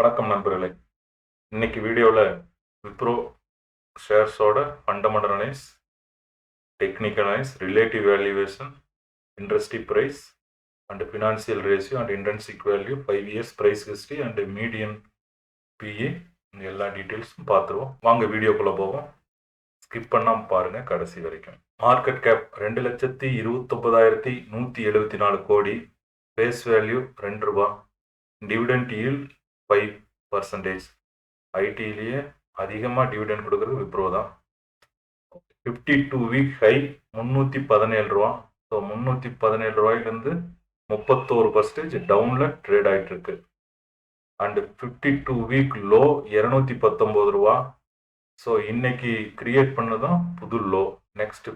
வணக்கம் நண்பர்களே. இன்னைக்கு வீடியோவில் விப்ரோ ஷேர்ஸோட fundamental analyse, technical analyse, relative valuation, industry price and financial ratio and intrinsic value, 5 years price history and median PE எல்லா டீட்டெயில்ஸும் பார்த்துருவோம். வாங்க வீடியோக்குள்ளே போவோம். ஸ்கிப் பண்ணாமல் பாருங்கள் கடைசி வரைக்கும். மார்க்கெட் கேப் 2,29,174 கோடி, ஃபேஸ் வேல்யூ 2 ரூபா, டிவிடெண்ட் ஈல்ட் 5%. ஐடியிலேயே அதிகமாக டிவிடெண்ட் கொடுக்குறது விப்ரோ தான். 52 வீக் ஹை 317 ரூபா. ஸோ 317 ரூபாயிலேருந்து 31% டவுனில் ட்ரேட் ஆகிட்டு இருக்கு. அண்டு 52 வீக் லோ 219 ரூபா. ஸோ இன்னைக்கு கிரியேட் பண்ணதான் புது low. Next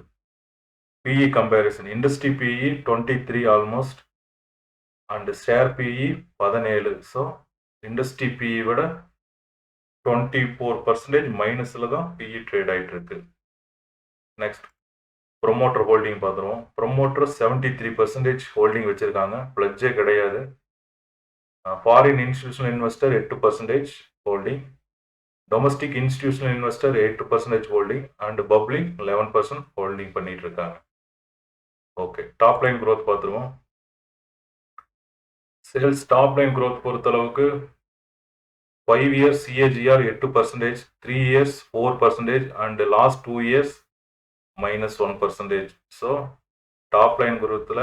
PE comparison, industry PE 23 almost and share PE 17. So industry PE விட 24% மைனஸில் தான் பிஇ ட்ரேட் ஆகிட்டு இருக்கு. நெக்ஸ்ட் ப்ரொமோட்டர் ஹோல்டிங் பார்த்துருவோம். ப்ரொமோட்டர் 73% ஹோல்டிங் வச்சுருக்காங்க, பிளட்ஜே கிடையாது. Foreign institutional investor 8% holding, domestic institutional investor 8% holding and public 11% holding பண்ணிட்டு இருக்காங்க. ஓகே, டாப் லைன் க்ரோத் பார்த்துருவோம். சேல்ஸ் டாப் லைன் க்ரோத் பொறுத்தளவுக்கு 5 years CAGR 8%, 3 years 4% and last 2 years -1%. So top line குரோத்தில்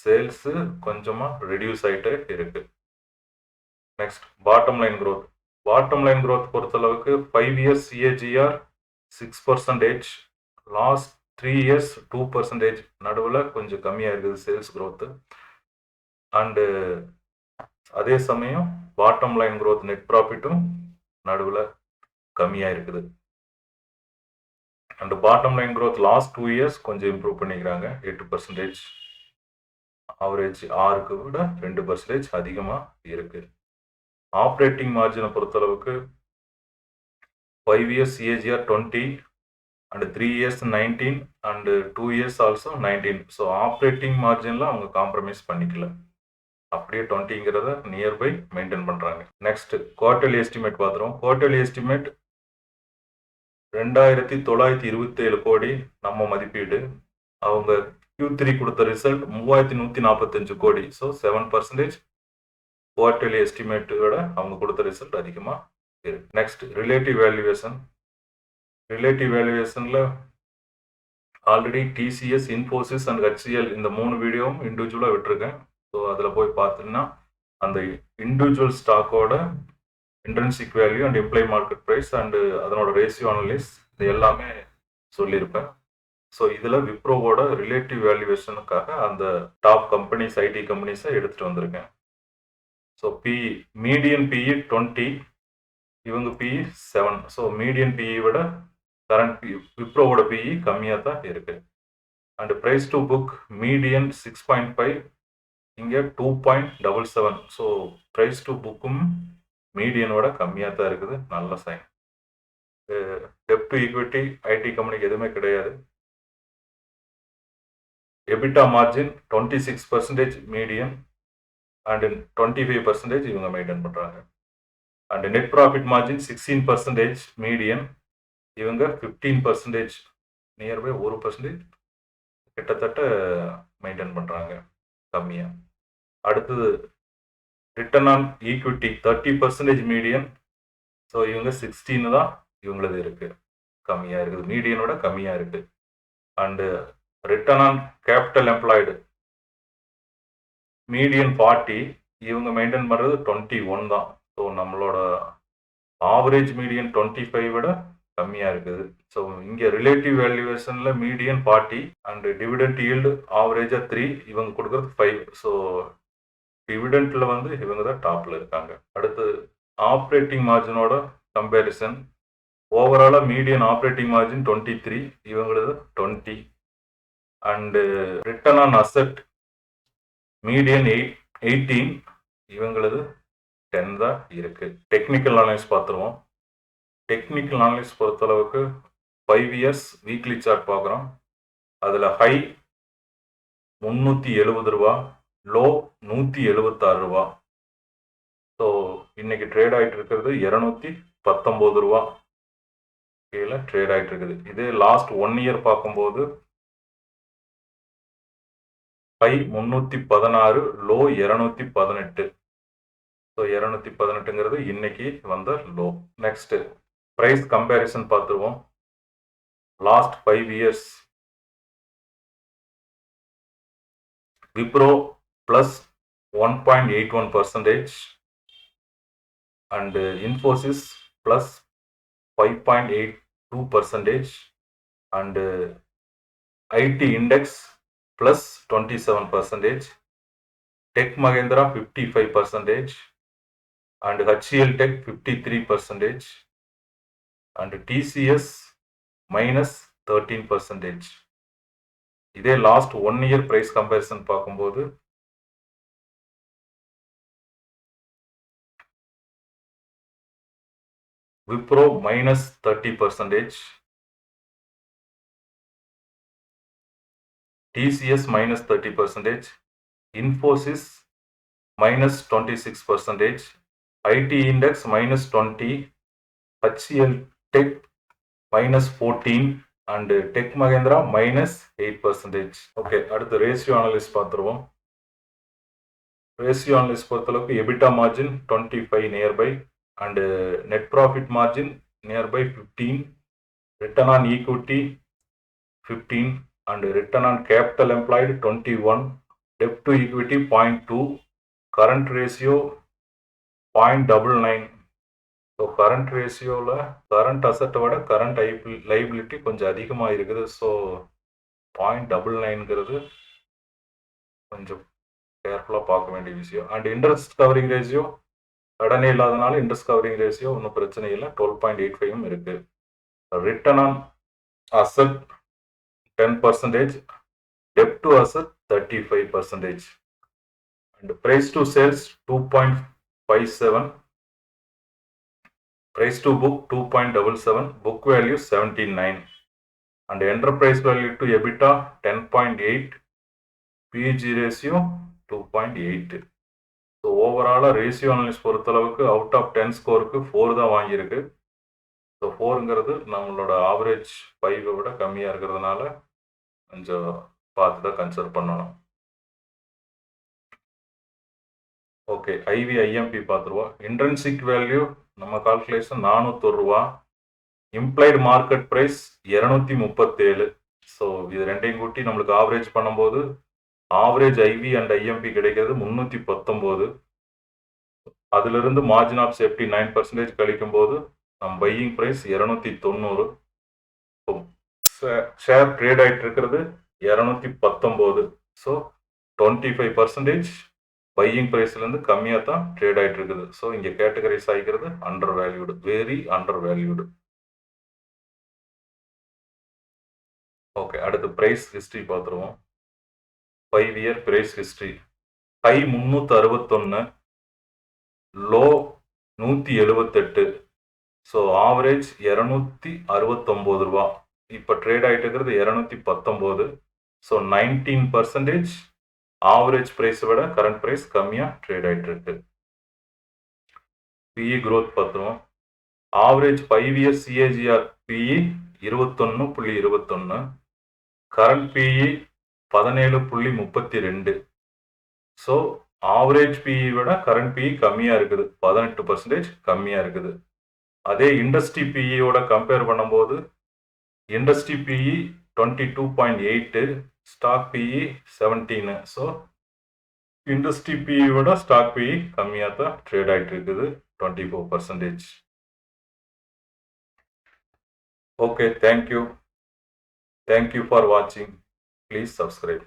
sales கொஞ்சமாக reduce ஆகிட்டே இருக்கு. Next bottom line growth. Bottom line growth பொறுத்தளவுக்கு 5 years CAGR 6%, last 3 years 2%. நடுவில் கொஞ்சம் கம்மியாக இருக்குது சேல்ஸ் க்ரோத்து. அண்டு அதே சமயம் பாட்டம் லைன் க்ரோத் நெட் ப்ராஃபிட்டும் நடுவில் கம்மியாக இருக்குது. And bottom line growth last 2 years கொஞ்சம் இம்ப்ரூவ் பண்ணிக்கிறாங்க. 8%, ஆவரேஜ் 6க்கு விட 2% அதிகமாக இருக்குது. ஆப்ரேட்டிங் மார்ஜினை பொறுத்தளவுக்கு 5 years CAGR 20 and 3 years 19 and 2 years also 19. So operating மார்ஜினில் அவங்க காம்ப்ரமைஸ் பண்ணிக்கல, அப்படியே 20ங்கிறத நியர்பை மெயின்டைன் பண்ணுறாங்க. நெக்ஸ்ட் குவார்டர்லி எஸ்டிமேட் பார்த்துருவோம். குவார்டர்லி எஸ்டிமேட் 2,927 கோடி நம்ம மதிப்பீடு. அவங்க Q3 கொடுத்த ரிசல்ட் 3,145 கோடி. ஸோ 7% குவார்டர்லி எஸ்டிமேட்டோட அவங்க கொடுத்த ரிசல்ட் அதிகமாக இருக்கு. Next relative valuation. ரிலேட்டிவ் வேல்யூவேஷனில் already TCS, Infosys and HCL இந்த 3 வீடியோவும் இண்டிவிஜுவலாக விட்டுருக்கேன். ஸோ அதில் போய் பார்த்தீங்கன்னா அந்த இண்டிவிஜுவல் ஸ்டாக்கோட intrinsic value and imply market price and அதனோட ரேஷியோ அனலைஸ் இது எல்லாமே சொல்லியிருப்பேன். ஸோ இதில் விப்ரோவோட ரிலேட்டிவ் வேல்யூவேஷனுக்காக அந்த டாப் கம்பெனிஸ், ஐடி கம்பெனிஸை எடுத்துகிட்டு வந்திருக்கேன். ஸோ மீடியன் பிஇ 20, இவங்க பிஇ 7. ஸோ மீடியன் பிஇ விட கரண்ட் விப்ரோவோட பிஇ கம்மியாக தான் இருக்கு. And price to book median 6.5, இங்கே 2.77. ஸோ ப்ரைஸ் டு புக்கும் மீடியனோட கம்மியாக தான் இருக்குது. நல்ல சைன். டெப்ட் டு ஈக்விட்டி ஐடி கம்பெனிக்கு எதுவுமே கிடையாது. எபிட்டா மார்ஜின் 26% மீடியன் அண்ட் 25% இவங்க மெயின்டைன் பண்ணுறாங்க. And net profit margin 16% median, இவங்க 15%, நியர்பை 1% கிட்டத்தட்ட மெயின்டைன் பண்ணுறாங்க கம்மியாக. அடுத்தது return on equity 30% median. So இவங்க 16 தான் இவங்களது இருக்குது, கம்மியாக இருக்குது, மீடியனோட கம்மியாக இருக்குது. And return on capital employed median 40, இவங்க மெயின்டைன் பண்ணுறது 21 தான். ஸோ நம்மளோட ஆவரேஜ் மீடியன் 25 விட கம்மியாக இருக்குது. ஸோ இங்கே ரிலேட்டிவ் வேல்யூவேஷனில் மீடியன் 40 அண்டு டிவிடெண்ட் ஈல்டு ஆவரேஜாக 3, இவங்க கொடுக்குறது 5. ஸோ டிவிடெண்ட்டில் வந்து இவங்க தான் டாப்பில் இருக்காங்க. அடுத்து ஆப்ரேட்டிங் மார்ஜினோட கம்பேரிசன். ஓவராலாக median operating margin 23, இவங்களது 20. And return on asset median 18, இவங்களது 10 தான் இருக்குது. டெக்னிக்கல் அனலைஸ் பார்த்துருவோம். டெக்னிக்கல் அனலைஸ் பொறுத்தளவுக்கு 5 years வீக்லி சார்ட் பார்க்குறோம். அதில் ஹை 370 ரூபா, லோ 176 ரூபா. ஸோ இன்னைக்கு ட்ரேட் ஆயிட்டு இருக்கிறது 219 ரூபா கீழே ட்ரேட் ஆயிட்டு இருக்குது. இதே லாஸ்ட் 1 இயர் பார்க்கும்போது ஹை 316, லோ 218. ஸோ 218ங்கிறது இன்னைக்கு வந்த லோ. நெக்ஸ்ட் பிரைஸ் கம்பேரிசன் பார்த்துருவோம். Last 5 years Wipro plus 1.81% and Infosys plus 5.82% and IT Index plus 27%, Tech Mahindra 55% and HCL Tech 53% and TCS minus 13%. இதே லாஸ்ட் 1 இயர் பிரைஸ் கம்பேரிசன் பார்க்கும்போது Wipro minus 30%, TCS minus 30%, Infosys minus 26%, IT Index minus 20, HCL Tech minus 14 and Tech Mahindra minus 8%. Okay, அடுத்து ratio analyst பார்த்துருவோம். Ratio analyst பொறுத்தளவுக்கு EBITDA margin 25 nearby and net profit margin nearby 15, return on equity 15 and return on capital employed 21, debt to equity 0.2, current ratio 0.99. So current ரேஷியோவில் current அசட்டை விட current liability கொஞ்சம் அதிகமாக இருக்குது. So 0.99ங்கிறது கொஞ்சம் கேர்ஃபுல்லாக பார்க்க வேண்டிய விஷயம். அண்ட் இன்ட்ரெஸ்ட் கவரிங் ரேஷியோ கடனே இல்லாதனால இன்ட்ரெஸ்ட் கவரிங் ரேஷியோ ஒன்றும் பிரச்சனை இல்லை, 12.85 இருக்கு. ரிட்டர்ன் ஆன் அசட் 10%, டெப்ட் to asset 35%, and price to sales 2.57, price to book 2.77, book value 79 and enterprise value to EBITDA 10.8, PEG ratio 2.8. So ஓவராலாக ரேஷியோ அனலிஸ்ட் பொறுத்தளவுக்கு out of 10 ஸ்கோருக்கு 4 தான் வாங்கியிருக்கு. ஸோ 4ங்கிறது நம்மளோட ஆவரேஜ் 5 விட கம்மியாக இருக்கிறதுனால கொஞ்சம் பார்த்து தான் கன்சிடர் பண்ணணும். ஓகே, ஐவி ஐஎம்பி பார்த்துருவோம். இன்ட்ரென்சிக் வேல்யூ நம்ம கால்குலேஷன் 401 ரூபா, இம்ப்ளைடு மார்க்கெட் ப்ரைஸ் 237. ஸோ இது ரெண்டையும் கூட்டி நம்மளுக்கு ஆவரேஜ் பண்ணும்போது ஆவரேஜ் ஐவி அண்ட் ஐஎம்பி கிடைக்கிறது 319. அதிலிருந்து மார்ஜின் ஆஃப் சேஃப்டி 9% கழிக்கும் போது நம்ம பையிங் ப்ரைஸ் 290. ஷேர் ட்ரேட் ஆகிட்டு இருக்கிறது 219. ஸோ 25% பையிங் ப்ரைஸ்லேருந்து கம்மியாக தான் ட்ரேட் ஆகிட்டு இருக்குது. ஸோ இங்கே கேட்டகரைஸ் ஆகிக்கிறது under valued, very under valued. Okay, அடுத்து ப்ரைஸ் ஹிஸ்ட்ரி பார்த்துருவோம். 5 year price history. High 361, low 178. So average 269 ரூபா. இப்போ ட்ரேட் ஆகிட்டு இருக்கிறது 219. ஸோ 19% ஆவரேஜ் ப்ரைஸை விட கரண்ட் ப்ரைஸ் கம்மியாக ட்ரேட் ஆகிட்டு இருக்கு. பிஇ க்ரோத் பார்த்துருவோம். Average 5 years CAGR PE 21.21, current PE 17.32. So average PE விட கரண்ட் பிஇ கம்மியாக இருக்குது, 18% கம்மியாக இருக்குது. அதே இண்டஸ்ட்ரி பிஇயோட கம்பேர் பண்ணும்போது industry PE 22.8, stock PE 17. So industry PE விட ஸ்டாக் பிஇ கம்மியாக தான் ட்ரேட் ஆகிட்டு இருக்குது, 24%. ஓகே, தேங்க்யூ ஃபார் வாட்சிங். Please subscribe.